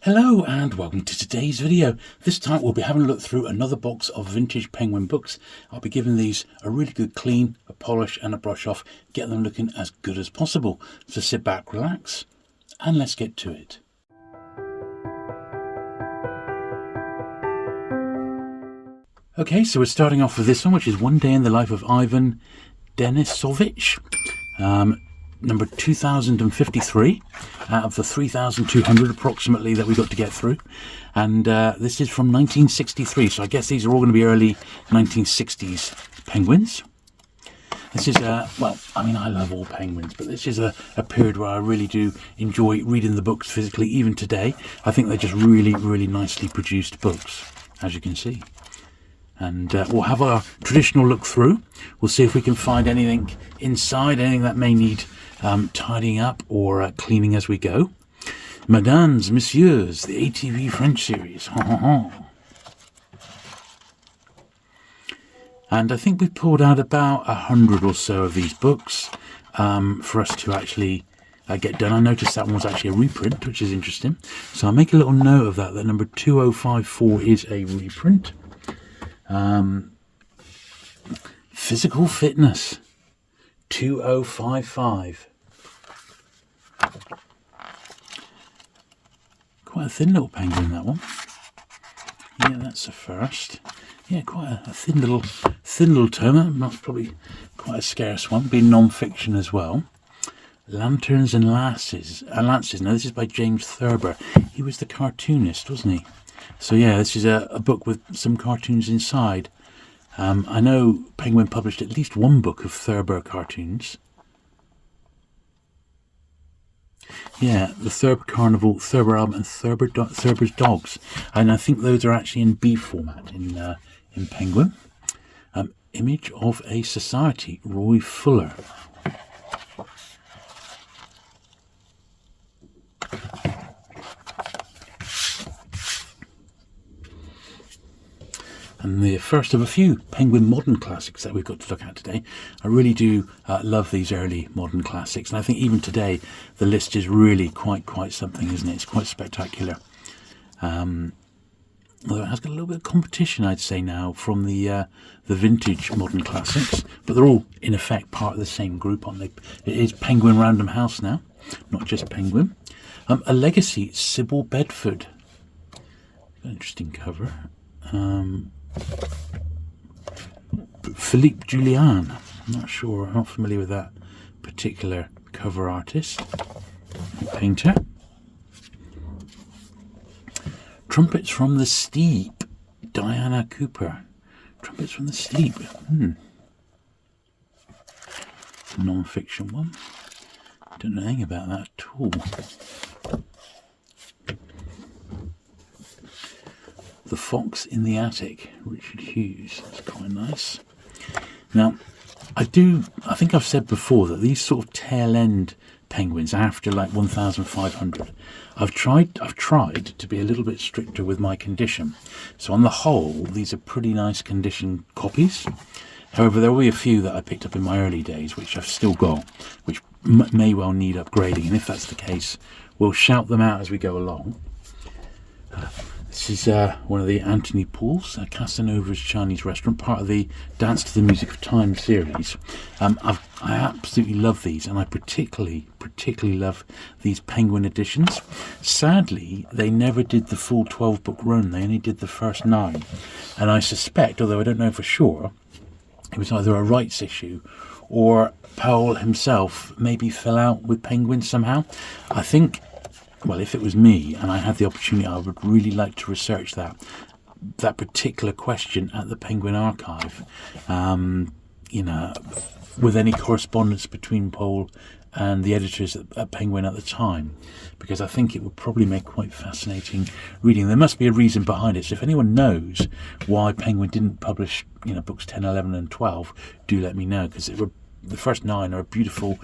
Hello and welcome to today's video. This time we'll be having a look through another box of vintage Penguin books. I'll be giving these a really good clean, a polish and a brush off, get them looking as good as possible. So sit back, relax and let's get to it. Okay, so we're starting off with this one, which is One Day in the Life of Ivan Denisovich. Number 2053 out of the 3,200 approximately that we got to get through, and this is from 1963, so I guess these are all going to be early 1960s Penguins. This is well, I mean, I love all Penguins, but this is a period where I really do enjoy reading the books physically. Even today I think they're just really nicely produced books, as you can see. And we'll have our traditional look through. We'll see if we can find anything inside, anything that may need tidying up or cleaning as we go. Mesdames, Messieurs, the ATV French series. And I think we've pulled out about 100 or so of these books for us to actually get done. I noticed that one was actually a reprint, which is interesting. So I'll make a little note of that number 2054 is a reprint. Physical Fitness 2055. Quite a thin little penguin, that one. Yeah, that's the first. Yeah, quite a thin little tome. That's probably quite a scarce one, being non-fiction as well. Lanterns and Lances. Now this is by James Thurber. He was the cartoonist, wasn't he? So yeah, this is a book with some cartoons inside. I know Penguin published at least one book of Thurber cartoons. Yeah, the Thurber Carnival, Thurber Album, and Thurber's Dogs. And I think those are actually in B format in Penguin. Image of a Society, Roy Fuller. And the first of a few Penguin modern classics that we've got to look at today. I really do love these early modern classics, and I think even today the list is really quite something, isn't it? It's quite spectacular. Although it has got a little bit of competition, I'd say, now from the vintage modern classics, but they're all in effect part of the same group, aren't they? It is Penguin Random House now, not just Penguin. A Legacy, Sybil Bedford. Interesting cover. Philippe Julian. I'm not sure, I'm not familiar with that particular cover artist, painter. Trumpets from the Steep, Diana Cooper. Trumpets from the Steep. Non-fiction one. Don't know anything about that at all. The Fox in the Attic, Richard Hughes. That's quite nice. Now, I think I've said before that these sort of tail end Penguins after like 1,500, I've tried to be a little bit stricter with my condition. So on the whole, these are pretty nice condition copies. However, there will be a few that I picked up in my early days, which I've still got, which may well need upgrading. And if that's the case, we'll shout them out as we go along. This is one of the Anthony Paul's, Casanova's Chinese Restaurant, part of the Dance to the Music of Time series. I absolutely love these, and I particularly love these Penguin editions. Sadly, they never did the full 12-book run. They only did the first 9. And I suspect, although I don't know for sure, it was either a rights issue or Powell himself maybe fell out with Penguin somehow. I think, well, if it was me and I had the opportunity, I would really like to research that particular question at the Penguin Archive, you know, with any correspondence between Powell and the editors at Penguin at the time, because I think it would probably make quite fascinating reading. There must be a reason behind it, so if anyone knows why Penguin didn't publish, you know, books 10, 11 and 12, do let me know, because the first 9 are a beautiful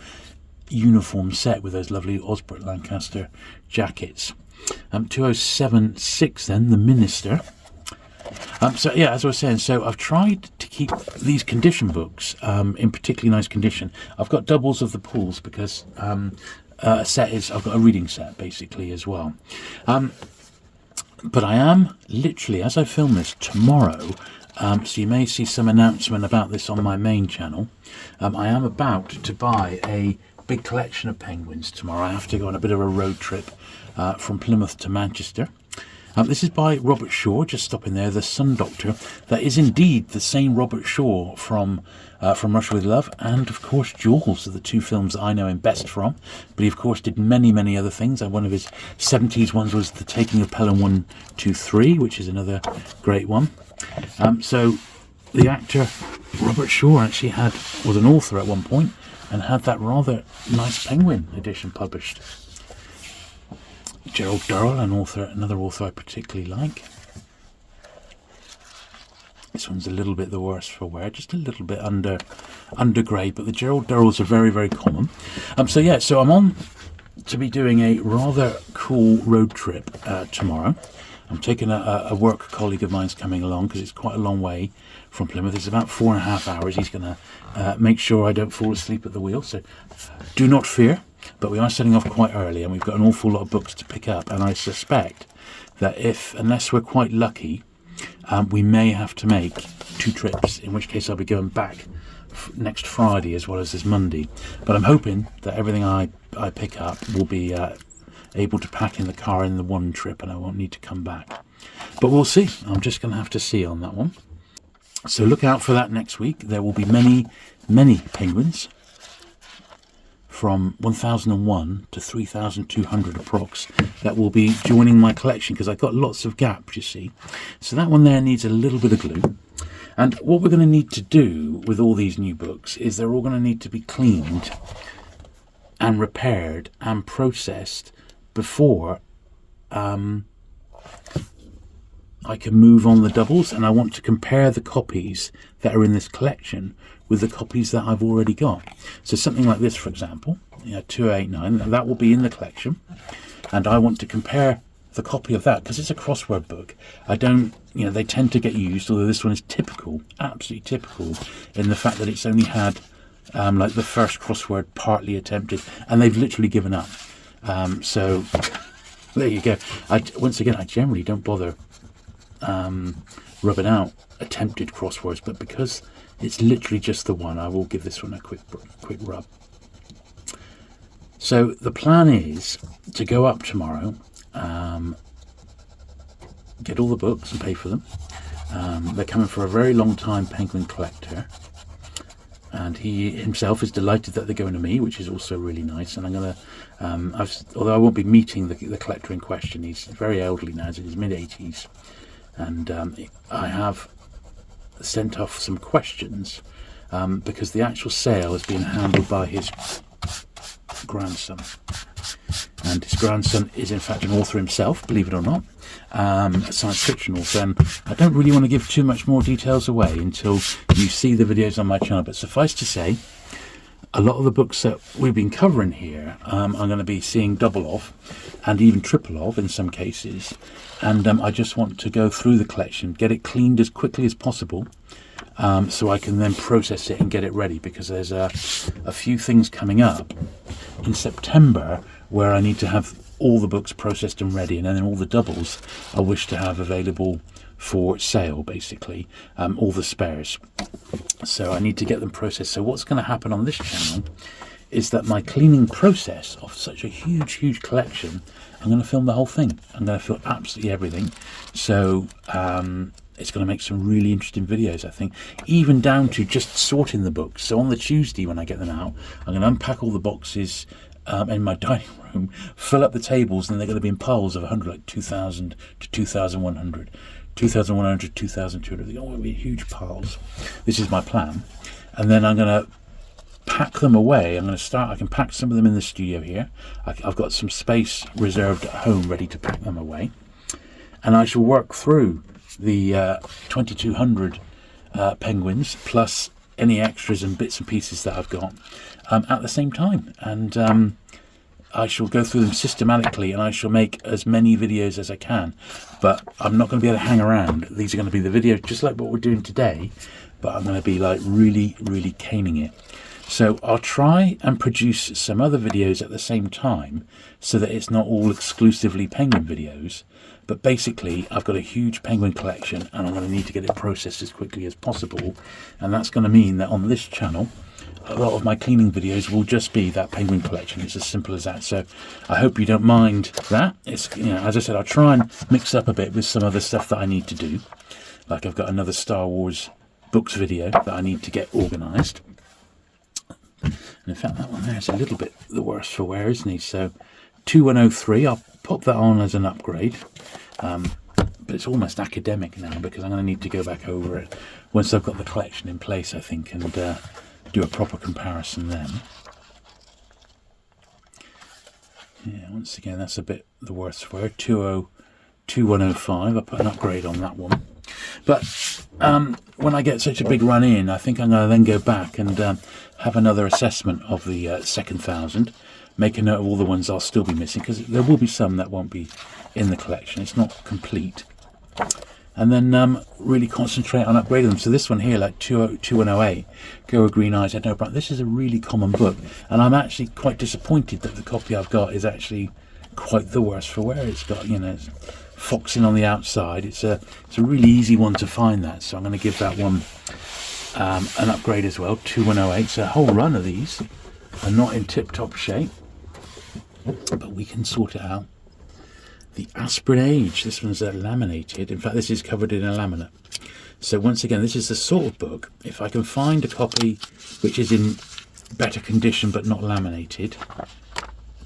uniform set with those lovely Osbert Lancaster jackets. 2076 then, The Minister. So yeah, as I was saying, so I've tried to keep these condition books in particularly nice condition. I've got doubles of the pools because I've got a reading set basically as well. But I am literally, as I film this, tomorrow, so you may see some announcement about this on my main channel. I am about to buy a big collection of penguins tomorrow. I have to go on a bit of a road trip from Plymouth to Manchester. This is by Robert Shaw, just stopping there, The Sun Doctor. That is indeed the same Robert Shaw from Russia with Love, and of course Jaws are the two films that I know him best from. But he of course did many, many other things. One of his 70s ones was The Taking of Pelham 1, 2, 3, which is another great one. So the actor Robert Shaw actually was an author at one point and had that rather nice Penguin edition published. Gerald Durrell, another author I particularly like. This one's a little bit the worse for wear, just a little bit under grade, but the Gerald Durrells are very, very common. So I'm on to be doing a rather cool road trip tomorrow. I'm taking a work colleague of mine's coming along because it's quite a long way from Plymouth. It's about 4.5 hours. He's going to make sure I don't fall asleep at the wheel, so do not fear. But we are setting off quite early, and we've got an awful lot of books to pick up, and I suspect that unless we're quite lucky, we may have to make 2 trips, in which case I'll be going back next Friday as well as this Monday. But I'm hoping that everything I pick up will be able to pack in the car in the one trip, and I won't need to come back. But we'll see. I'm just going to have to see on that one. So look out for that next week. There will be many, many penguins, from 1001 to 3200 approx, that will be joining my collection, because I've got lots of gaps, you see. So that one there needs a little bit of glue. And what we're going to need to do with all these new books is they're all going to need to be cleaned and repaired and processed before I can move on the doubles. And I want to compare the copies that are in this collection with the copies that I've already got. So something like this, for example, 289, that will be in the collection, and I want to compare the copy of that, because it's a crossword book. They tend to get used, although this one is typical, absolutely typical, in the fact that it's only had like the first crossword partly attempted, and they've literally given up. So there you go. Once again, I generally don't bother rubbing out attempted crosswords, but because it's literally just the one, I will give this one a quick rub. So the plan is to go up tomorrow, get all the books and pay for them. They're coming for a very long time penguin collector, and he himself is delighted that they're going to me, which is also really nice. And I'm going to, although I won't be meeting the collector in question, he's very elderly now, he's in his mid-80s, and I have sent off some questions because the actual sale is being handled by his grandson, and his grandson is in fact an author himself, believe it or not, a science fiction author. And I don't really want to give too much more details away until you see the videos on my channel, but suffice to say, a lot of the books that we've been covering here I'm going to be seeing double of, and even triple of in some cases. And I just want to go through the collection, get it cleaned as quickly as possible, so I can then process it and get it ready, because there's a few things coming up in September where I need to have all the books processed and ready, and then all the doubles I wish to have available for sale, basically, all the spares. So I need to get them processed. So what's going to happen on this channel is that my cleaning process of such a huge collection, I'm going to film the whole thing. I'm going to film absolutely everything. So it's going to make some really interesting videos, I think, even down to just sorting the books. So on the Tuesday when I get them out, I'm going to unpack all the boxes in my dining room, fill up the tables, and they're going to be in piles of 100, like 2,000 to 2,100. 2,100, 2,200, they're going to be huge piles. This is my plan. And then I'm going to pack them away. I can pack some of them in the studio here. I've got some space reserved at home ready to pack them away. And I shall work through the 2,200 penguins, plus any extras and bits and pieces that I've got at the same time. And I shall go through them systematically, and I shall make as many videos as I can, but I'm not going to be able to hang around. These are going to be the videos just like what we're doing today, but I'm going to be like really caning it. So I'll try and produce some other videos at the same time so that it's not all exclusively penguin videos. But basically, I've got a huge penguin collection and I'm going to need to get it processed as quickly as possible. And that's going to mean that on this channel, a lot of my cleaning videos will just be that penguin collection. It's as simple as that. So I hope you don't mind that. It's, you know, as I said, I'll try and mix up a bit with some other stuff that I need to do. Like I've got another Star Wars books video that I need to get organised. And in fact, that one there is a little bit the worse for wear, isn't he? So 2103, I'll pop that on as an upgrade. But it's almost academic now because I'm going to need to go back over it once I've got the collection in place, I think, and do a proper comparison then. Yeah, once again, that's a bit the worse for wear. 2105, I put an upgrade on that one. But when I get such a big run in, I think I'm going to then go back and have another assessment of the second 1,000. Make a note of all the ones I'll still be missing, because there will be some that won't be in the collection. It's not complete. And then really concentrate on upgrading them. So this one here, like 2108, Go with Green Eyes, Edna O'Brien, this is a really common book. And I'm actually quite disappointed that the copy I've got is actually quite the worse for wear. It's got, you know, foxing on the outside. It's a really easy one to find that. So I'm going to give that one an upgrade as well, 2108. So a whole run of these are not in tip-top shape, but we can sort it out. The Aspirin Age, this one's laminated. In fact, this is covered in a laminate. So once again, this is the sort of book, if I can find a copy which is in better condition but not laminated,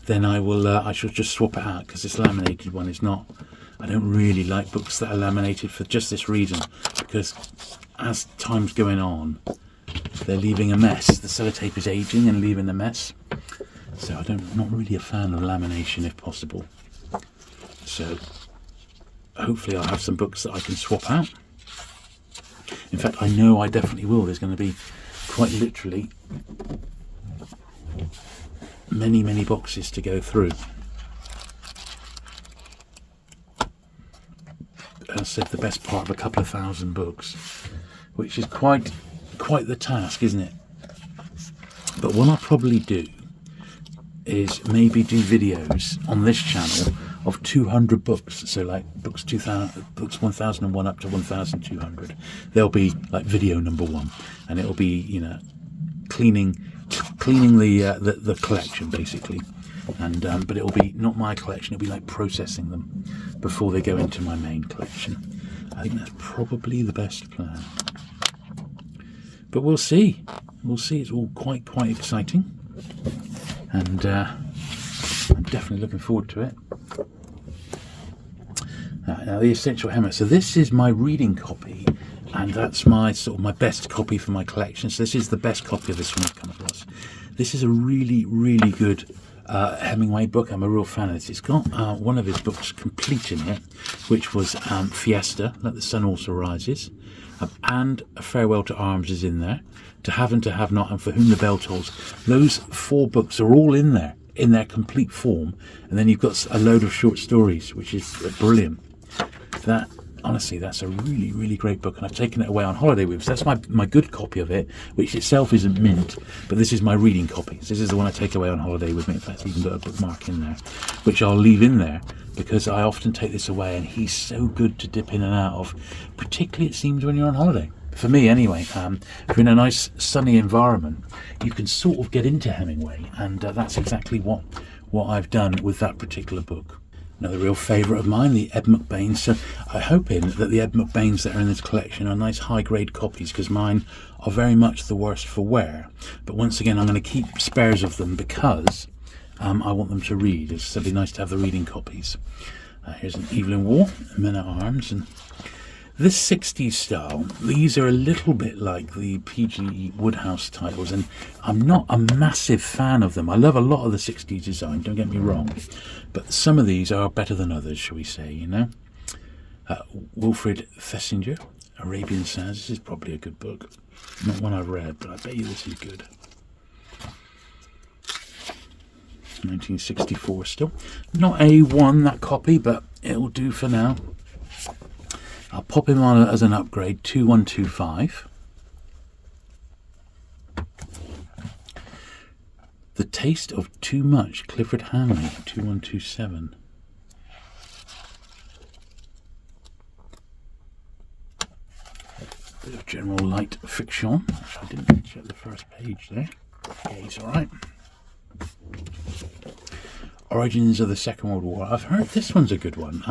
then I shall just swap it out, because this laminated one is not. I don't really like books that are laminated for just this reason, because as time's going on, they're leaving a mess. The sellotape is aging and leaving a mess. So I'm not really a fan of lamination if possible. So hopefully I'll have some books that I can swap out. In fact, I know I definitely will. There's going to be quite literally many boxes to go through. As I said, the best part of a couple of 1,000 books, which is quite the task, isn't it? But what I'll probably do is maybe do videos on this channel of 200 books. So like books 1001 up to 1200. They'll be like video number 1, and it'll be, you know, cleaning the collection basically. And but it'll be not my collection. It'll be like processing them before they go into my main collection. I think that's probably the best plan. But we'll see. We'll see. It's all quite exciting, and I'm definitely looking forward to it. Now the Essential Hemingway. So this is my reading copy, and that's my my best copy for my collection. So this is the best copy of this one I've come across. This is a really good Hemingway book. I'm a real fan of this. It's got one of his books complete in it, which was Fiesta, Let the Sun Also Rises, and A Farewell to Arms is in there, To Have and to Have Not, and For Whom the Bell Tolls. Those 4 books are all in there, in their complete form, and then you've got a load of short stories, which is brilliant. That, honestly, that's a really great book, and I've taken it away on holiday with. So that's my good copy of it, which itself isn't mint, but this is my reading copy. So this is the one I take away on holiday with me. In fact, I've even got a bookmark in there, which I'll leave in there because I often take this away, and he's so good to dip in and out of, particularly it seems when you're on holiday. For me anyway, if you're in a nice sunny environment, you can sort of get into Hemingway, and that's exactly what I've done with that particular book. Another real favourite of mine, the Ed McBain. So I'm hoping that the Ed McBains that are in this collection are nice high-grade copies, because mine are very much the worst for wear. But once again, I'm going to keep spares of them because I want them to read. It's simply nice to have the reading copies. Here's an Evelyn Waugh, Men at Arms, and this 60s style, these are a little bit like the P.G. Wodehouse titles, and I'm not a massive fan of them. I love a lot of the 60s design, don't get me wrong, but some of these are better than others, shall we say, you know. Wilfred Thesiger, Arabian Sands. This is probably a good book. Not one I've read, but I bet you this is good. 1964 still. Not A1, that copy, but it'll do for now. I'll pop him on as an upgrade, 2125. The Taste of Too Much, Clifford Hanley, 2127. Bit of general light fiction. I didn't check the first page there. Okay, it's alright. Origins of the Second World War. I've heard this one's a good one.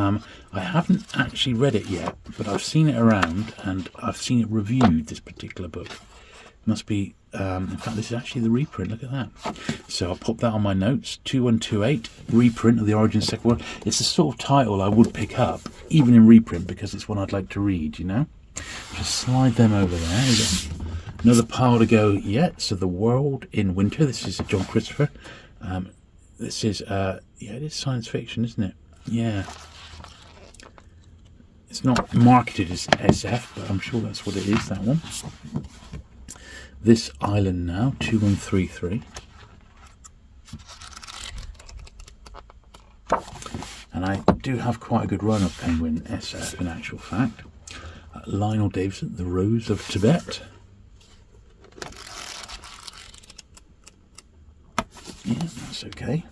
I haven't actually read it yet, but I've seen it around and I've seen it reviewed, this particular book. Must be, in fact, this is actually the reprint. Look at that. So I'll pop that on my notes. 2128, reprint of the Origins of the Second World War. It's the sort of title I would pick up, even in reprint, because it's one I'd like to read, you know? Just slide them over there. We got another pile to go yet. So The World in Winter. This is John Christopher. This is, yeah, it is science fiction, isn't it? Yeah. It's not marketed as SF, but I'm sure that's what it is, that one. This Island Now, 2133. And I do have quite a good run of Penguin SF in actual fact. Lionel Davidson, The Rose of Tibet. Yeah, that's okay.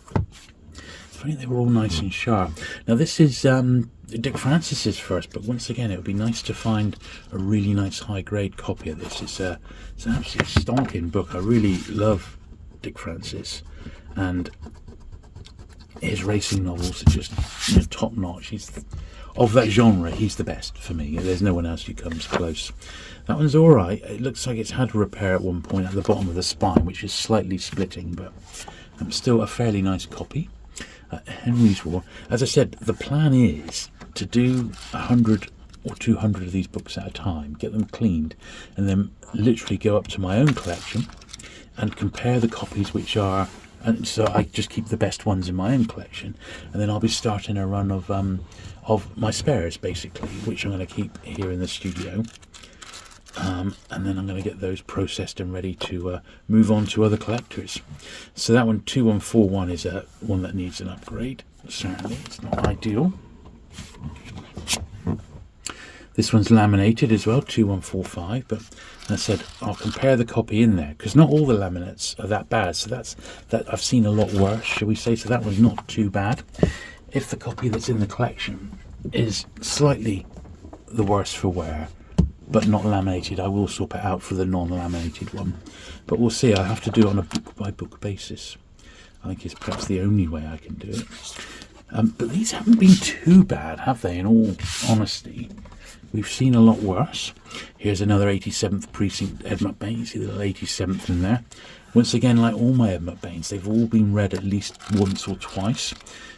Funny they were all nice and sharp. Now this is Dick Francis's first, but once again it would be nice to find a really nice high grade copy of this. It's an absolutely stonking book. I really love Dick Francis, and his racing novels are just, you know, top notch. Of that genre, he's the best for me. There's no one else who comes close. That one's alright. It looks like it's had a repair at one point at the bottom of the spine, which is slightly splitting, but still a fairly nice copy. Henry's War. As I said, the plan is to do 100 or 200 of these books at a time, get them cleaned, and then literally go up to my own collection and compare the copies which are... And so I just keep the best ones in my own collection, and then I'll be starting a run of my spares, basically, which I'm going to keep here in the studio, and then I'm going to get those processed and ready to move on to other collectors. So that one, 2141, is one that needs an upgrade. Certainly, it's not ideal. This one's laminated as well, 2145, but as I said, I'll compare the copy in there, because not all the laminates are that bad. So that I've seen a lot worse, shall we say, so that one's not too bad. If the copy that's in the collection is slightly the worse for wear, but not laminated, I will swap it out for the non-laminated one. But we'll see. I have to do it on a book-by-book basis. I think it's perhaps the only way I can do it. But these haven't been too bad, have they, in all honesty? We've seen a lot worse. Here's another 87th Precinct Ed McBain. You see the little 87th in there. Once again, like all my Ed McBains, they've all been read at least once or twice.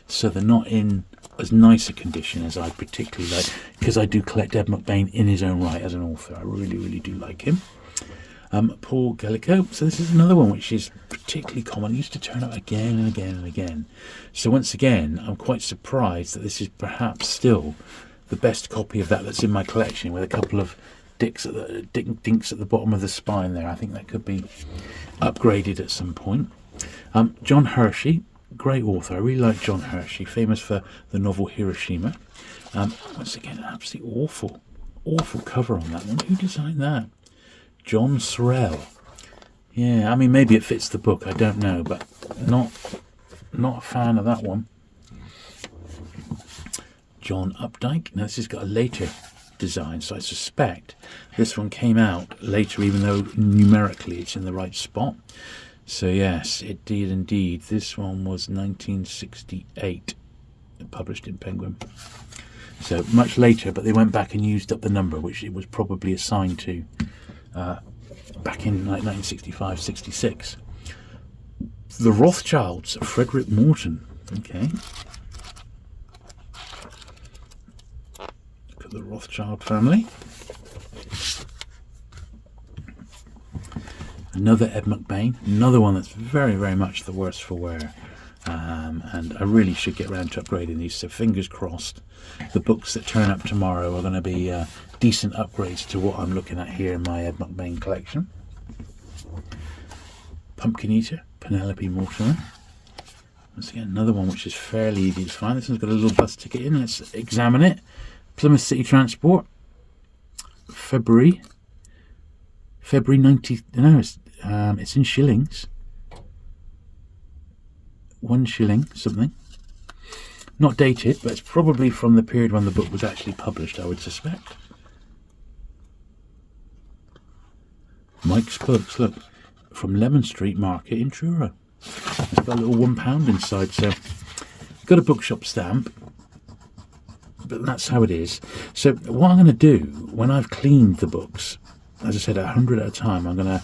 So they're not in as nice a condition as I particularly like, because I do collect Ed McBain in his own right as an author. I really, really do like him. Paul Gallico. So this is another one which is particularly common. It used to turn up again and again and again. So once again, I'm quite surprised that this is perhaps still the best copy of that that's in my collection, with a couple of dinks at the bottom of the spine there. I think that could be upgraded at some point. John Hershey, great author. I really like John Hershey, famous for the novel Hiroshima. Once again, an absolutely awful cover on that one. Who designed that? John Sorrell. Yeah, I mean, maybe it fits the book, I don't know, but not a fan of that one. John Updike. Now this has got a later design, so I suspect this one came out later, even though numerically it's in the right spot. So yes, it did indeed. This one was 1968, published in Penguin. So much later, but they went back and used up the number, which it was probably assigned to back in like 1965-66. The Rothschilds, Frederick Morton. Okay. Look at the Rothschild family. Another Ed McBain, another one that's very, very much the worse for wear. And I really should get around to upgrading these, so fingers crossed the books that turn up tomorrow are going to be decent upgrades to what I'm looking at here in my Ed McBain collection. Pumpkin Eater, Penelope Mortimer. Once again, another one which is fairly easy to find. This one's got a little bus ticket in. Let's examine it. Plymouth City Transport, February 90. No, it's in shillings. £1 something. Not dated, but it's probably from the period when the book was actually published, I would suspect. Mike's Books, look, from Lemon Street Market in Truro. It's got a little £1 inside, so got a bookshop stamp, but that's how it is. So what I'm going to do when I've cleaned the books, as I said, 100 at a time, I'm going to,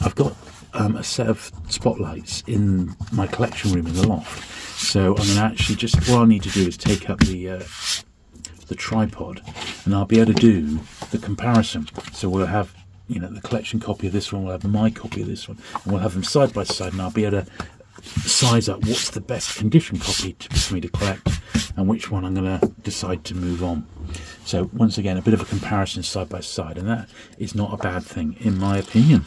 I've got a set of spotlights in my collection room in the loft. So I'm going to actually what I need to do is take up the tripod, and I'll be able to do the comparison. So we'll have, the collection copy of this one, we'll have my copy of this one, and we'll have them side by side, and I'll be able to size up what's the best condition copy for me to collect and which one I'm going to decide to move on. So once again, a bit of a comparison side by side, and that is not a bad thing in my opinion.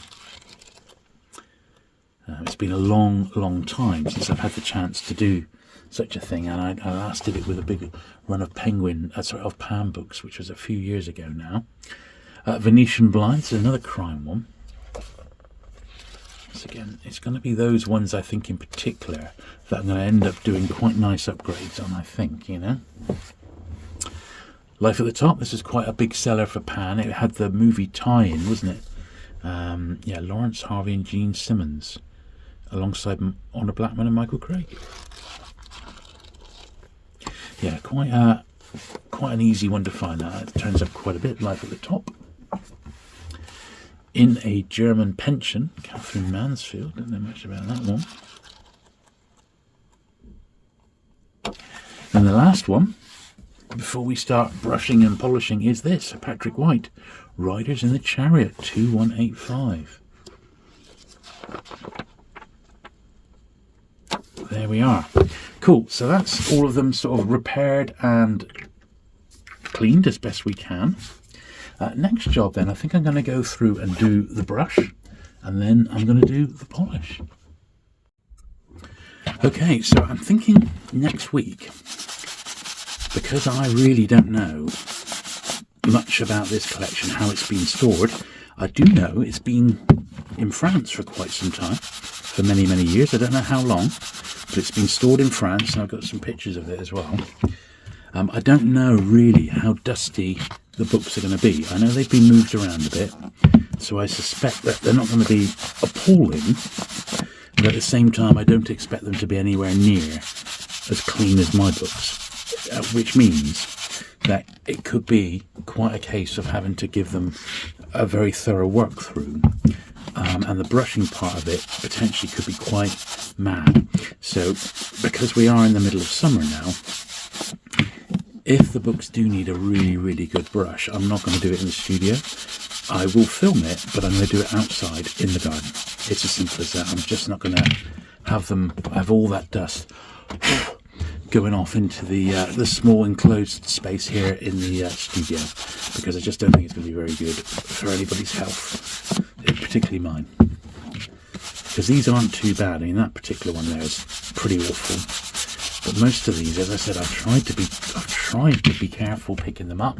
It's been a long time since I've had the chance to do such a thing, and I last did it with a big run of of Pan books, which was a few years ago now. Venetian Blinds is another crime one. So again, it's going to be those ones I think in particular that I'm going to end up doing quite nice upgrades on, I think, Life at the Top, this is quite a big seller for Pan. It had the movie tie-in, wasn't it? Lawrence Harvey and Gene Simmons, alongside Honor Blackman and Michael Craig. Yeah, quite an easy one to find. It turns up quite a bit. Life at the Top. In a German Pension, Catherine Mansfield. Don't know much about that one. And the last one, before we start brushing and polishing, is this, Patrick White, Riders in the Chariot, 2185. There we are. Cool, so that's all of them sort of repaired and cleaned as best we can. Next job then, I think I'm going to go through and do the brush, and then I'm going to do the polish. Okay, so I'm thinking next week, because I really don't know much about this collection, how it's been stored. I do know it's been in France for quite some time, for many years. I don't know how long, but it's been stored in France, and I've got some pictures of it as well. I don't know really how dusty the books are going to be. I know they've been moved around a bit, so I suspect that they're not going to be appalling, but at the same time I don't expect them to be anywhere near as clean as my books, which means that it could be quite a case of having to give them a very thorough work through, and the brushing part of it potentially could be quite mad. So because we are in the middle of summer now, if the books do need a really good brush, I'm not going to do it in the studio. I will film it, but I'm going to do it outside in the garden. It's as simple as that. I'm just not going to have all that dust going off into the small enclosed space here in the studio, because I just don't think it's going to be very good for anybody's health, particularly mine. Because these aren't too bad. I mean, that particular one there is pretty awful. But most of these, as I said, I've tried to be careful picking them up.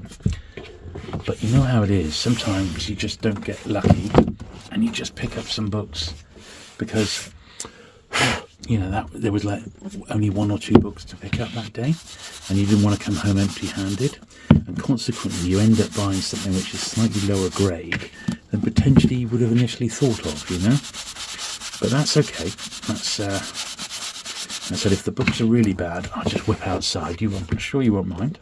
But you know how it is. Sometimes you just don't get lucky, and you just pick up some books because that there was like only one or two books to pick up that day, and you didn't want to come home empty-handed, and consequently you end up buying something which is slightly lower grade than potentially you would have initially thought of. But that's okay. I said, if the books are really bad, I'll just whip outside. I'm sure you won't mind.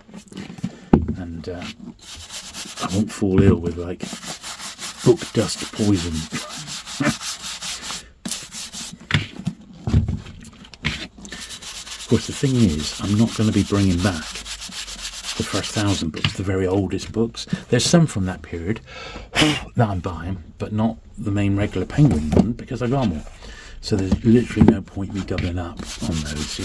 And I won't fall ill with, book dust poison. Of course, the thing is, I'm not going to be bringing back the first 1,000 books, the very oldest books. There's some from that period that I'm buying, but not the main regular Penguin one, because I got more. So there's literally no point me doubling up on those,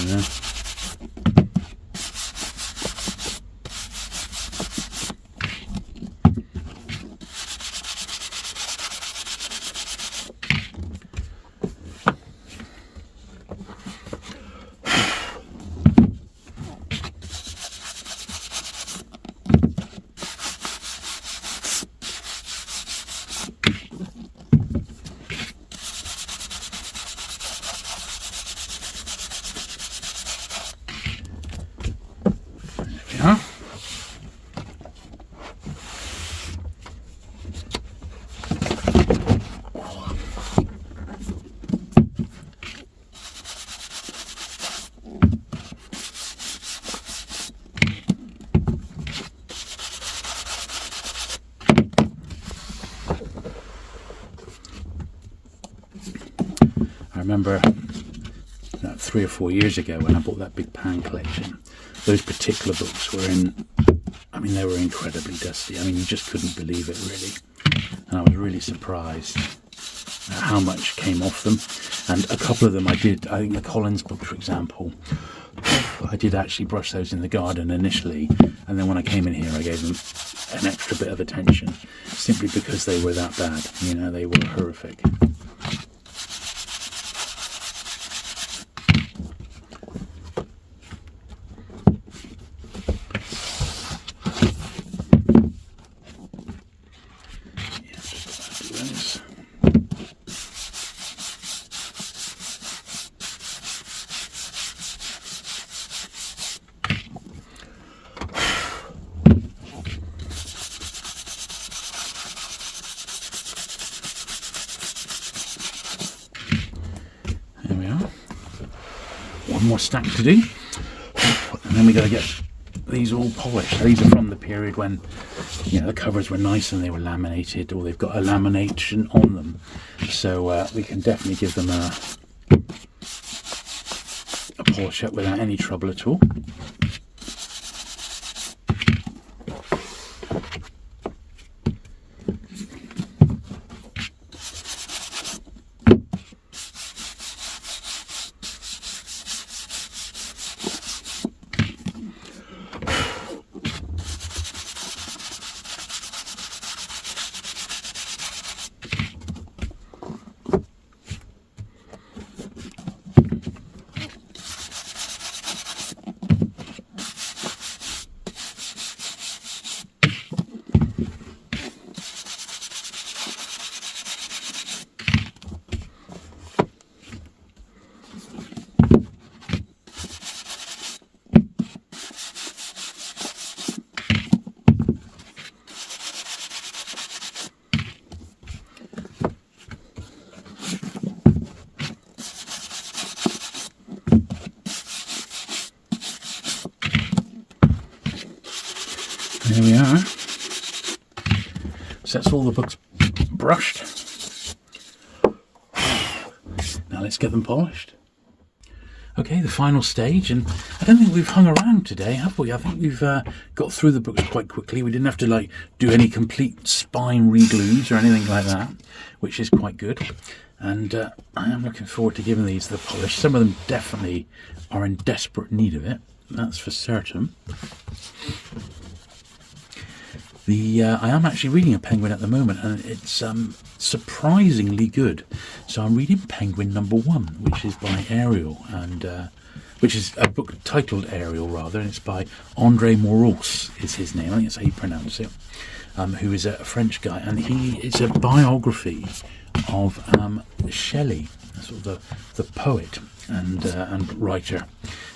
we are. I remember 3 or 4 years ago when I bought that big pan collection, those particular books were they were incredibly dusty. I mean, you just couldn't believe it, really. And I was really surprised at how much came off them. And a couple of them I think the Collins books, for example, I did actually brush those in the garden initially, and then when I came in here I gave them an extra bit of attention, simply because they were that bad. They were horrific. More stack to do, and then we got to get these all polished. These are from the period when the covers were nice and they were laminated, or they've got a lamination on them, so we can definitely give them a polish up without any trouble at all. There we are. So that's all the books brushed. Now let's get them polished. Okay, the final stage, and I don't think we've hung around today, have we? I think we've got through the books quite quickly. We didn't have to do any complete spine re-glues or anything like that, which is quite good. And I am looking forward to giving these the polish. Some of them definitely are in desperate need of it, that's for certain. I am actually reading a Penguin at the moment, and it's surprisingly good. So I'm reading Penguin #1, which is by Ariel, and which is a book titled Ariel, rather, and it's by André Maurois is his name. I think that's how you pronounce it. Who is a French guy, and it's a biography of Shelley, sort of the poet and writer.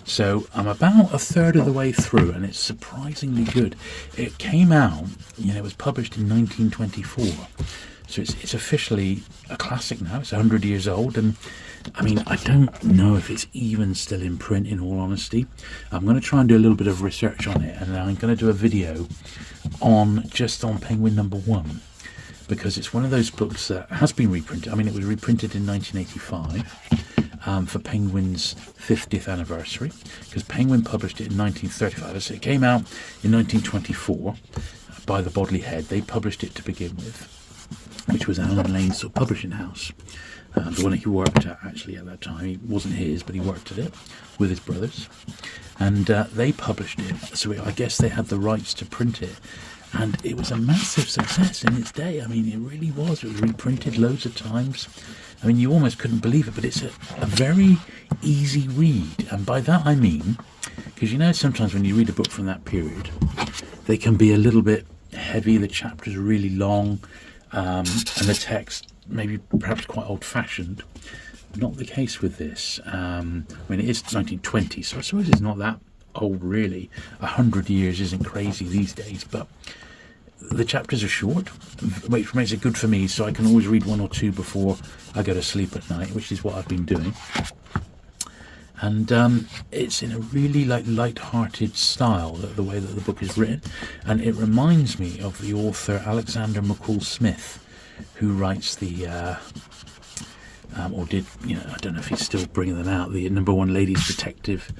So I'm about a third of the way through, and it's surprisingly good. It came out, it was published in 1924, so it's officially a classic now. It's 100 years old, and I mean, I don't know if it's even still in print, in all honesty. I'm going to try and do a little bit of research on it, and I'm going to do a video on Penguin #1, because it's one of those books that has been reprinted. I mean, it was reprinted in 1985 for Penguin's 50th anniversary, because Penguin published it in 1935. So it came out in 1924 by the Bodley Head. They published it to begin with, which was Alan Lane's sort of publishing house, the one that he worked at actually at that time. It wasn't his, but he worked at it with his brothers, and they published it. So I guess they had the rights to print it. And it was a massive success in its day. I mean, it really was. It was reprinted loads of times. I mean, you almost couldn't believe it, but it's a very easy read. And by that I mean, because sometimes when you read a book from that period, they can be a little bit heavy, the chapters are really long, and the text maybe perhaps quite old-fashioned. Not the case with this. I mean, it is 1920, so I suppose it's not that old, really. 100 years isn't crazy these days, but the chapters are short, which makes it good for me, so I can always read one or two before I go to sleep at night, which is what I've been doing. And it's in a really light-hearted style, the way that the book is written, and it reminds me of the author Alexander McCall Smith, who writes the or did, I don't know if he's still bringing them out, the #1 Ladies Detective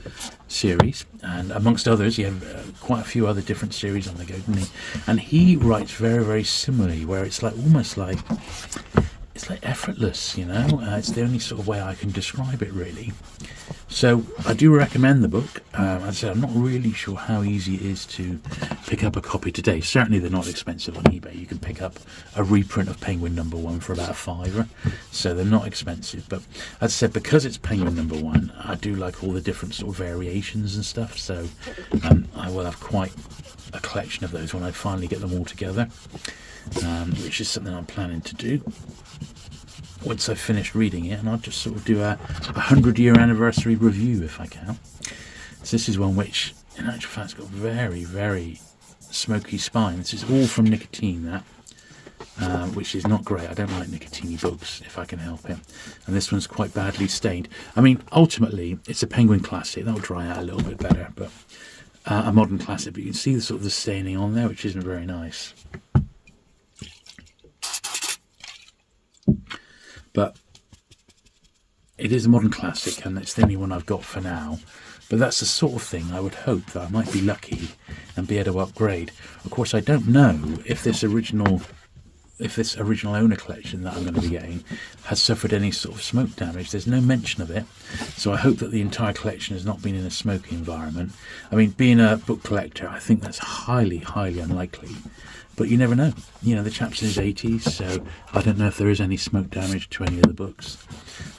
series, and amongst others he had quite a few other different series on the go, didn't he? And he writes very, very similarly, where it's almost like effortless, it's the only sort of way I can describe it, really. So I do recommend the book. As I said, I'm not really sure how easy it is to pick up a copy today. Certainly they're not expensive on eBay. You can pick up a reprint of Penguin #1 for about £5, so they're not expensive. But as I said, because it's Penguin #1, I do like all the different sort of variations and stuff, so I will have quite a collection of those when I finally get them all together, which is something I'm planning to do once I've finished reading it, and I'll just sort of do a 100-year anniversary review if I can. So this is one which, in actual fact, has got very, very smoky spine. This is all from nicotine, which is not great. I don't like nicotine books if I can help it. And this one's quite badly stained. I mean, ultimately, it's a Penguin classic. That'll dry out a little bit better, but a modern classic. But you can see the sort of the staining on there, which isn't very nice. But it is a modern classic, and it's the only one I've got for now. But that's the sort of thing I would hope that I might be lucky and be able to upgrade. Of course, I don't know if this original owner collection that I'm going to be getting has suffered any sort of smoke damage. There's no mention of it, so I hope that the entire collection has not been in a smoky environment. I mean, being a book collector, I think that's highly, highly unlikely. But you never know. The chap's in his 80s, so I don't know if there is any smoke damage to any of the books.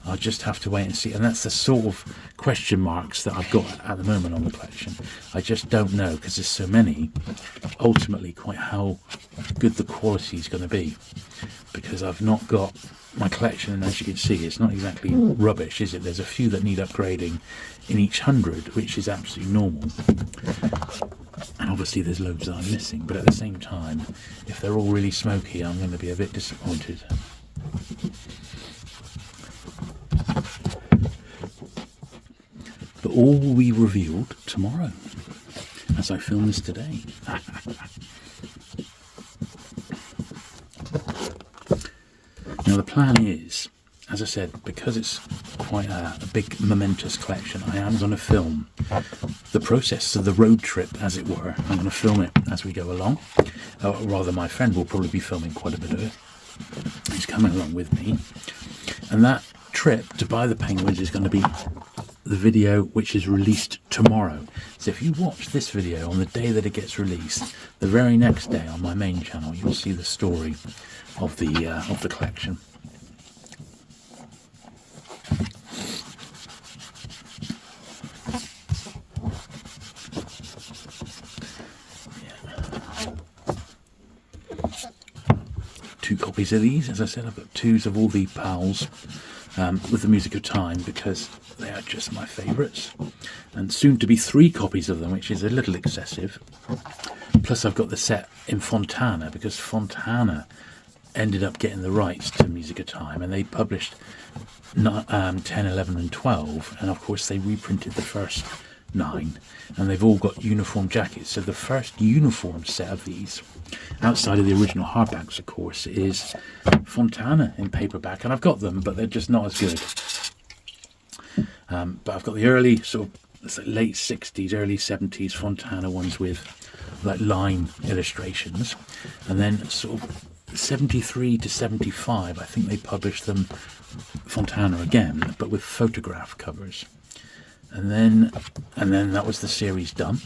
I'll just have to wait and see. And that's the sort of question marks that I've got at the moment on the collection. I just don't know, because there's so many, ultimately, quite how good the quality is going to be. Because I've not got my collection, and as you can see, it's not exactly rubbish, is it? There's a few that need upgrading in each 100, which is absolutely normal. And obviously there's loads that I'm missing, but at the same time, if they're all really smoky, I'm going to be a bit disappointed. But all will be revealed tomorrow, as I film this today. Now the plan is, as I said, because it's quite a big momentous collection, I am going to film the process of the road trip, as it were. I'm going to film it as we go along. Or rather, my friend will probably be filming quite a bit of it. He's coming along with me. And that trip to buy the penguins is going to be the video which is released tomorrow. So if you watch this video on the day that it gets released, the very next day on my main channel, you'll see the story of the collection. Two copies of these. As I said, I've got twos of all the Powells with the Music of Time, because they are just my favourites, and soon to be 3 copies of them, which is a little excessive. Plus I've got the set in Fontana, because Fontana ended up getting the rights to Music of Time, and they published 10, 11 and 12, and of course they reprinted the first 9, and they've all got uniform jackets. So the first uniform set of these, outside of the original hardbacks, of course, is Fontana in paperback, and I've got them, but they're just not as good. But I've got the early sort of late 60s, early 70s Fontana ones with like line illustrations, and then sort of 73 to 75, I think they published them Fontana again, but with photograph covers. And then that was the series done.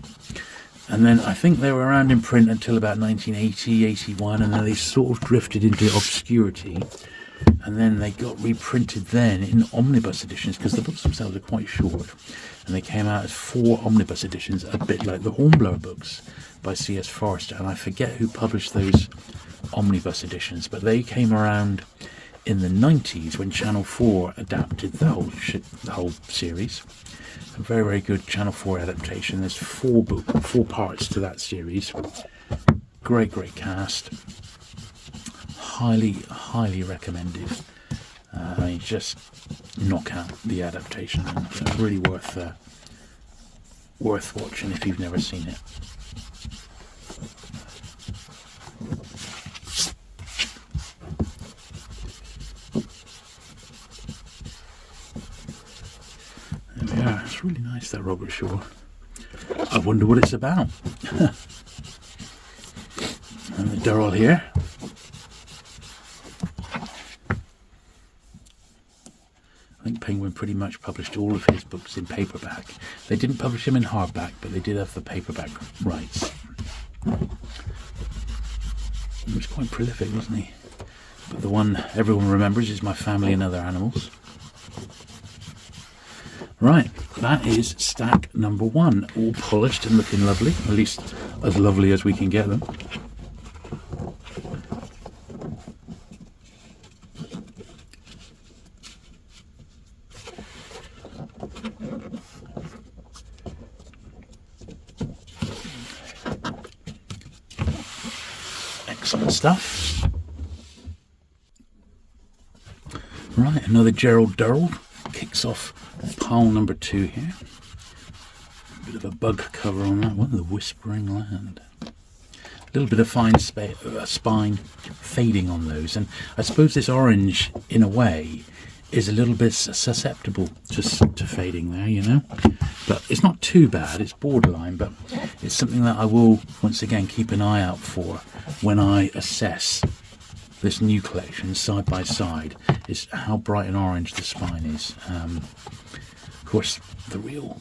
And then I think they were around in print until about 1980, 81, and then they sort of drifted into obscurity. And then they got reprinted then in omnibus editions, because the books themselves are quite short. And they came out as 4 omnibus editions, a bit like the Hornblower books by C.S. Forester. And I forget who published those omnibus editions, but they came around in the 90s when Channel 4 adapted the whole series. A very, very good Channel 4 adaptation. There's four parts to that series. Great cast. Highly recommended. Just knock out the adaptation, and really worth watching if you've never seen it. There we are. It's really nice, that Robert Shaw. I wonder what it's about. And the Durrell here. I think Penguin pretty much published all of his books in paperback. They didn't publish them in hardback, but they did have the paperback rights. He was quite prolific, wasn't he? But the one everyone remembers is My Family and Other Animals. Right, that is stack number 1, all polished and looking lovely, at least as lovely as we can get them. Excellent stuff. Right, another Gerald Durrell kicks off pile number 2 here. A bit of a bug cover on that one, The Whispering Land. A little bit of fine spine fading on those, and I suppose this orange, in a way, is a little bit susceptible to fading there, you know. But it's not too bad, it's borderline, but it's something that I will, once again, keep an eye out for when I assess this new collection side by side, is how bright and orange the spine is. Of course, the real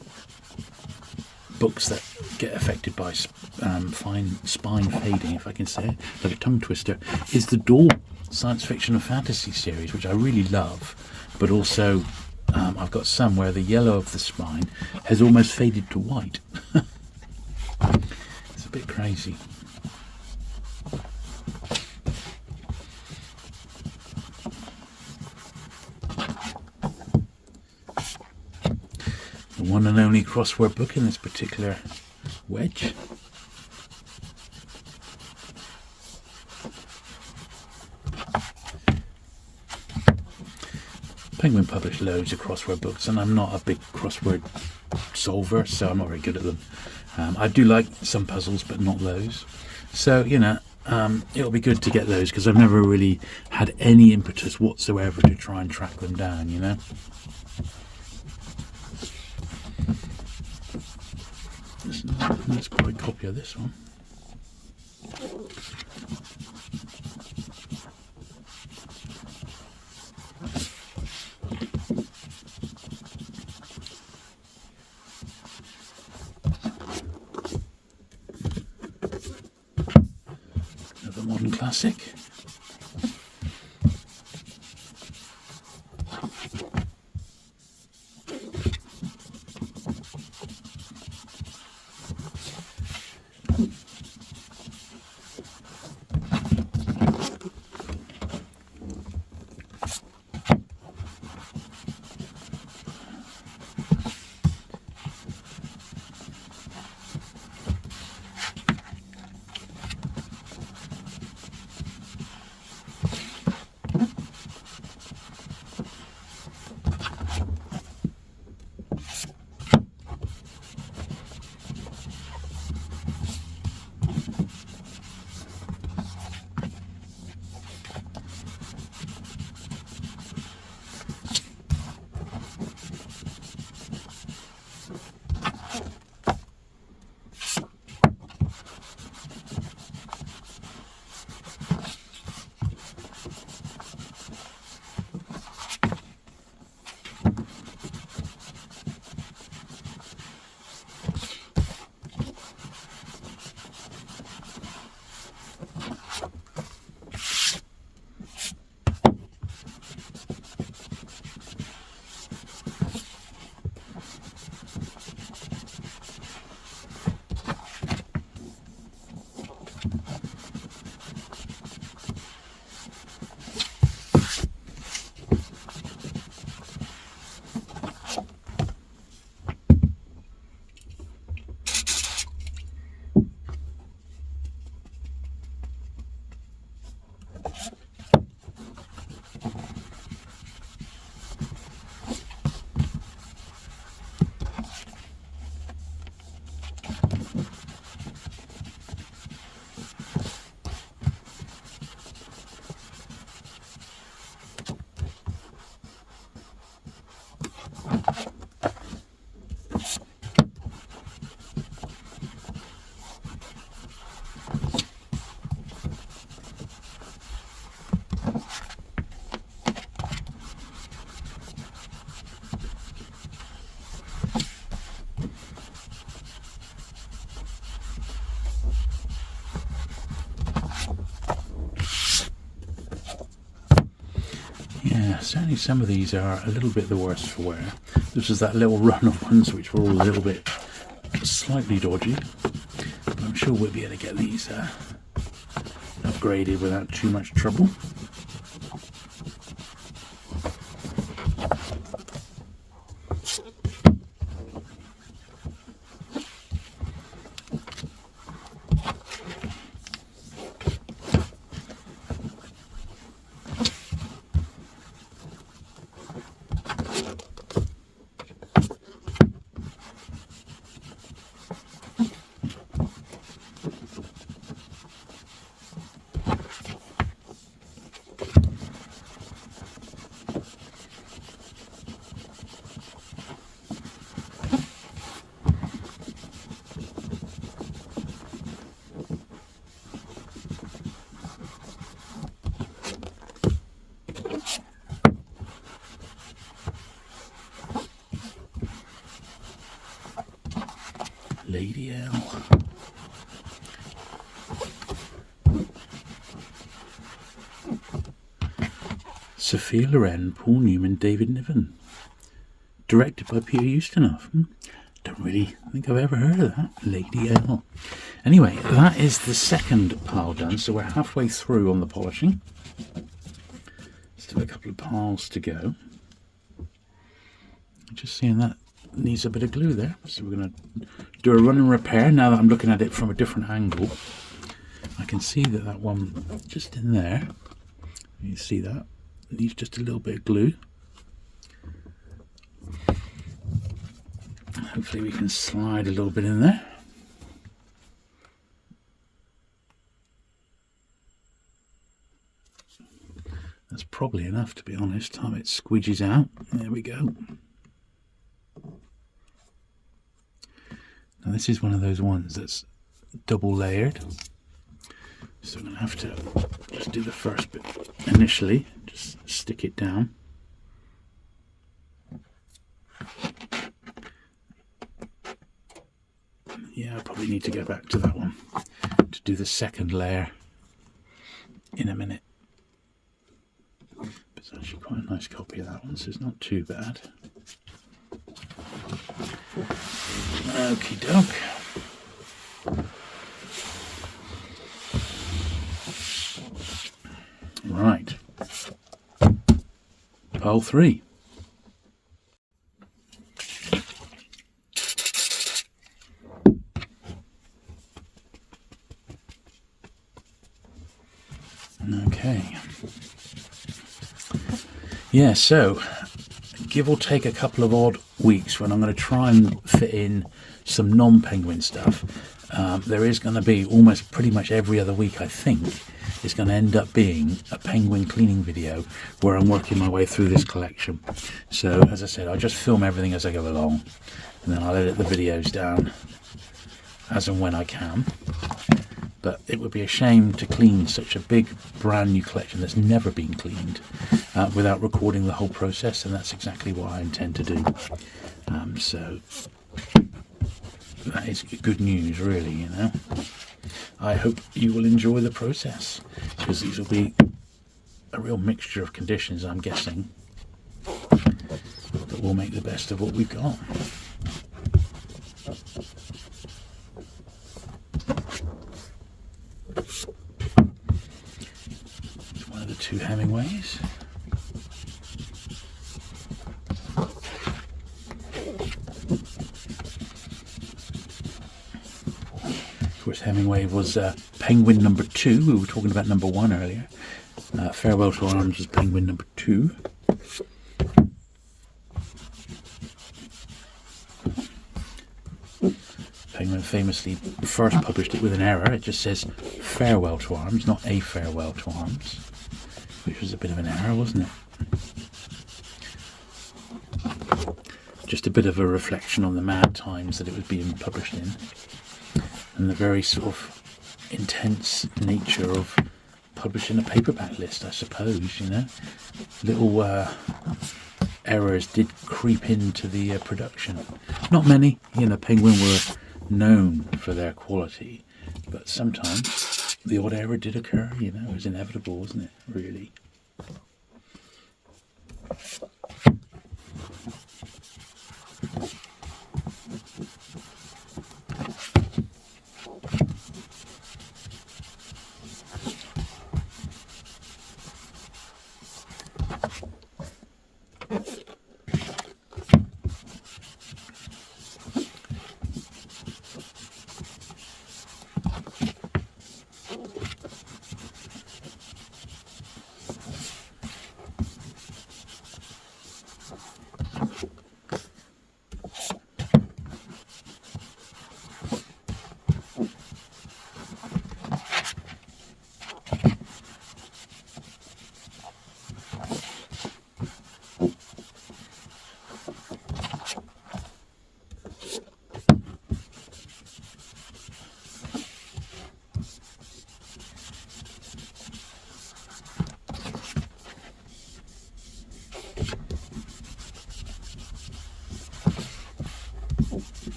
books that get affected by fine spine fading, if I can say it, like a tongue twister, is the Dahl science fiction and fantasy series, which I really love, but also I've got some where the yellow of the spine has almost faded to white. It's a bit crazy. The one and only crossword book in this particular wedge. Penguin published loads of crossword books, and I'm not a big crossword solver, so I'm not very good at them. I do like some puzzles, but not those. So, you know, it'll be good to get those, because I've never really had any impetus whatsoever to try and track them down, you know. Let's probably copy of this one. Another modern classic. certainly some of these are a little bit the worse for wear. This is that little run of ones which were all a little bit slightly dodgy. But I'm sure we'll be able to get these upgraded without too much trouble. Lady L. Sophia Loren, Paul Newman, David Niven. Directed by Peter Ustinov. Don't really think I've ever heard of that. Lady L. Anyway, that is the second pile done, so we're halfway through on the polishing. Still a couple of piles to go. Just seeing that needs a bit of glue there, so we're going to do a run and repair. Now that I'm looking at it from a different angle, I can see that that one just in there, you see that, needs just a little bit of glue. Hopefully we can slide a little bit in there. That's probably enough, to be honest. Time it squeegees out. There we go. Now this is one of those ones that's double layered, so I'm going to have to just do the first bit initially, just stick it down. Yeah, I probably need to go back to that one to do the second layer in a minute. But it's actually quite a nice copy of that one, so it's not too bad. Okie doke. Right. Pile 3. Okay. Yeah, so give or take a couple of odd weeks when I'm going to try and fit in some non-penguin stuff. There is going to be almost pretty much every other week, I think, is going to end up being a penguin cleaning video where I'm working my way through this collection. So, as I said, I'll just film everything as I go along, and then I'll edit the videos down as and when I can. But it would be a shame to clean such a big brand new collection that's never been cleaned without recording the whole process, and that's exactly what I intend to do. So that is good news, really, you know. I hope you will enjoy the process, because these will be a real mixture of conditions, I'm guessing, but we'll make the best of what we've got. It's one of the two Hemingways. Of course, Hemingway was Penguin number 2. We were talking about number 1 earlier. Farewell to Arms was Penguin number 2. Penguin famously first published it with an error. It just says Farewell to Arms, not A Farewell to Arms, which was a bit of an error, wasn't it? Just a bit of a reflection on the mad times that it was being published in, and the very sort of intense nature of publishing a paperback list, I suppose, you know. Little errors did creep into the production. Not many, you know. Penguin were known for their quality, but sometimes the odd error did occur, you know. It was inevitable, wasn't it, really?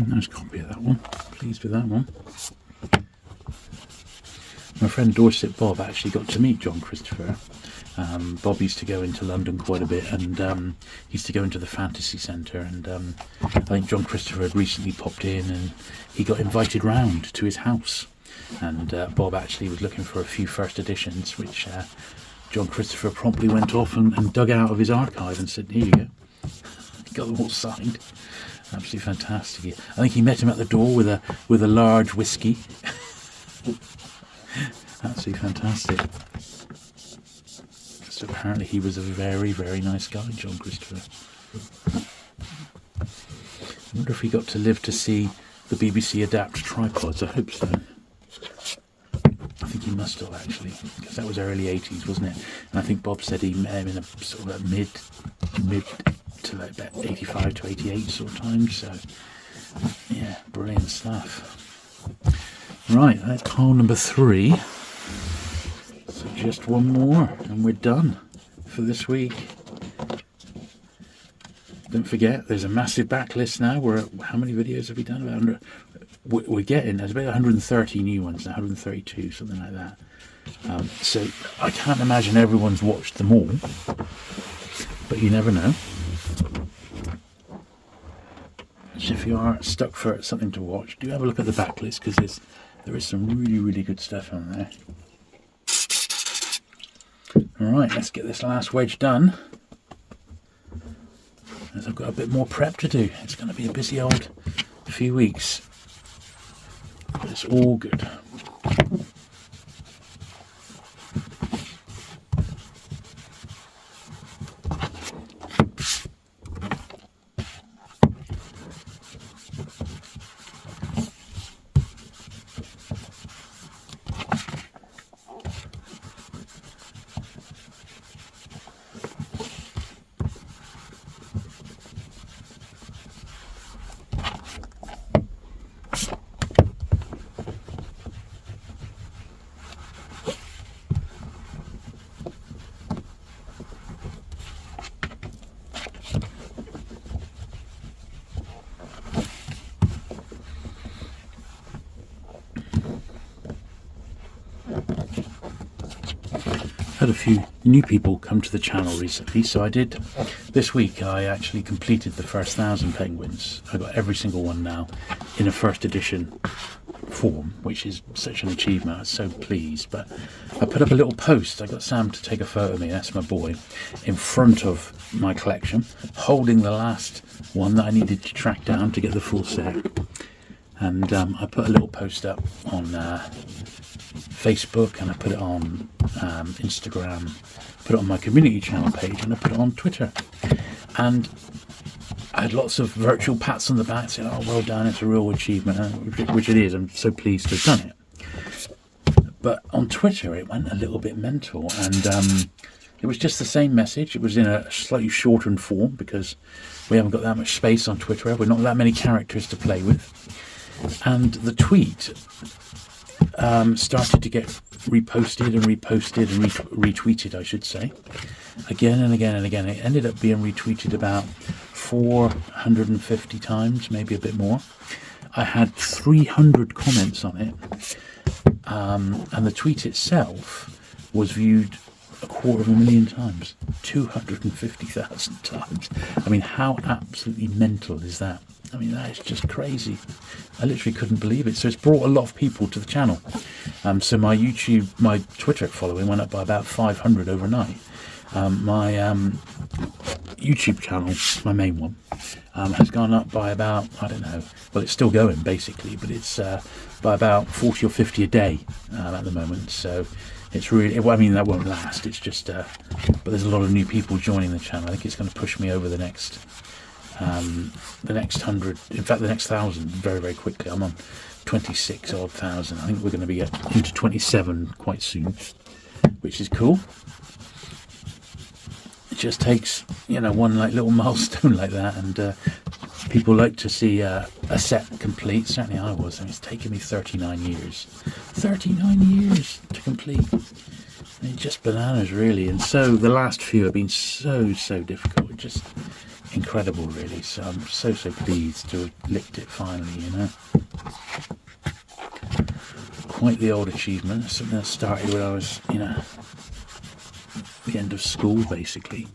Nice copy of that one. Pleased with that one. My friend Dorset Bob actually got to meet John Christopher. Bob used to go into London quite a bit, and he used to go into the Fantasy Centre, and I think John Christopher had recently popped in and he got invited round to his house, and Bob actually was looking for a few first editions, which John Christopher promptly went off and dug out of his archive and said, here you go. He got them all signed. Absolutely fantastic. I think he met him at the door with a large whiskey. Absolutely fantastic. So apparently he was a very, very nice guy, John Christopher. I wonder if he got to live to see the BBC adapt tripods. I hope so. I think he must have, actually, because that was early 80s, wasn't it? And I think Bob said he met him in a sort of mid to like about 85 to 88 sort of time. So yeah, brilliant stuff. Right, that's pile number 3. So just one more and we're done for this week. Don't forget, there's a massive backlist now. How many videos have we done? About 100. We're getting, there's about 130 new ones now, 132, something like that. So I can't imagine everyone's watched them all, but you never know. So if you are stuck for something to watch, do have a look at the backlist, because there is some really, really good stuff on there. Alright, let's get this last wedge done, as I've got a bit more prep to do. It's going to be a busy old few weeks, but it's all good. Had a few new people come to the channel recently, so I did this week. I actually completed the first 1,000 penguins. I got every single one now in a first edition form, which is such an achievement. I was so pleased. But I put up a little post. I got Sam to take a photo of me, that's my boy, in front of my collection, holding the last one that I needed to track down to get the full set. And I put a little post up on Facebook, and I put it on Instagram, put it on my community channel page, and I put it on Twitter. And I had lots of virtual pats on the back saying, oh, well done, it's a real achievement, which it is. I'm so pleased to have done it. But on Twitter, it went a little bit mental, and It was just the same message. It was in a slightly shortened form because we haven't got that much space on Twitter. We're not that many characters to play with. And the tweet started to get reposted and retweeted, I should say, again and again and again. It ended up being retweeted about 450 times, maybe a bit more. I had 300 comments on it, and the tweet itself was viewed 250,000 times, 250,000 times. I mean, how absolutely mental is that? I mean, that is just crazy. I literally couldn't believe it. So it's brought a lot of people to the channel. So my Twitter following went up by about 500 overnight. My YouTube channel, my main one, has gone up by about, I don't know, well, it's still going basically, but it's by about 40 or 50 a day at the moment. So it's really, well, I mean, that won't last. It's just, but there's a lot of new people joining the channel. I think it's going to push me over the next 100, in fact, the next 1,000 very, very quickly. I'm on 26 odd thousand. I think we're going to be into 27 quite soon, which is cool. It just takes, one like little milestone like that, and people like to see a set complete. Certainly I was. I mean, it's taken me 39 years. 39 years to complete. I mean, just bananas, really. And so the last few have been so difficult. Just incredible, really. So I'm so pleased to have licked it finally, Quite the old achievement. Something that started when I was, the end of school, basically.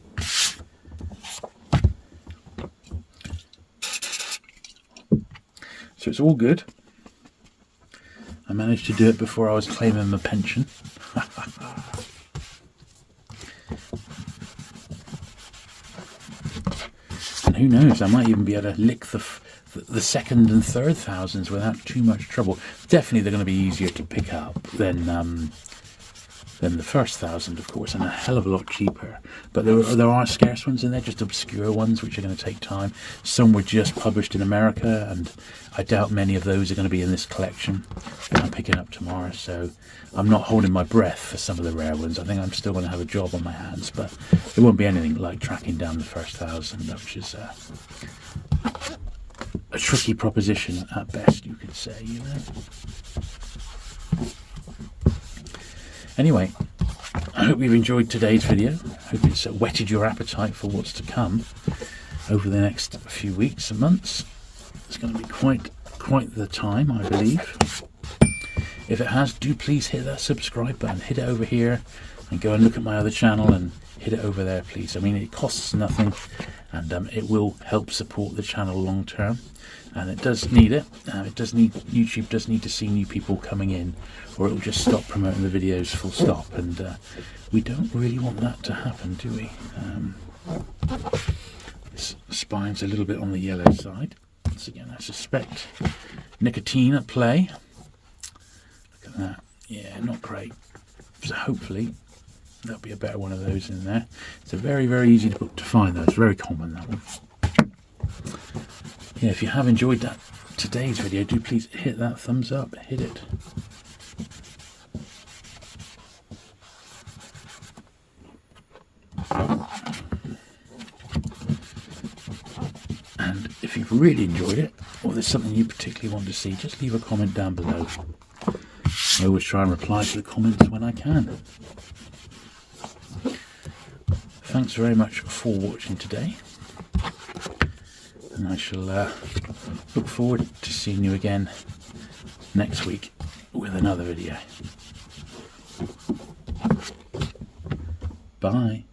So it's all good. I managed to do it before I was claiming my pension. And who knows, I might even be able to lick the second and third thousands without too much trouble. Definitely they're going to be easier to pick up than the first 1,000, of course, and a hell of a lot cheaper. But there are scarce ones in there, just obscure ones, which are going to take time. Some were just published in America, and I doubt many of those are going to be in this collection that I'm picking up tomorrow. So I'm not holding my breath for some of the rare ones. I think I'm still going to have a job on my hands, but it won't be anything like tracking down the first 1,000, which is a tricky proposition at best, you could say, Anyway, I hope you've enjoyed today's video. I hope it's whetted your appetite for what's to come over the next few weeks and months. It's going to be quite the time, I believe. If it has, do please hit that subscribe button. Hit it over here and go and look at my other channel and hit it over there, please. I mean, it costs nothing, and it will help support the channel long term. And it does need it. YouTube does need to see new people coming in, or it will just stop promoting the videos full stop. And we don't really want that to happen, do we? This spine's a little bit on the yellow side. Once again, I suspect nicotine at play. Look at that. Yeah, not great. So hopefully there'll be a better one of those in there. It's a very, very easy to find though. It's very common, that one. Yeah, if you have enjoyed today's video, do please hit that thumbs up. Hit it. And if you've really enjoyed it, or there's something you particularly want to see, just leave a comment down below. I always try and reply to the comments when I can. Thanks very much for watching today. And I shall look forward to seeing you again next week with another video. Bye.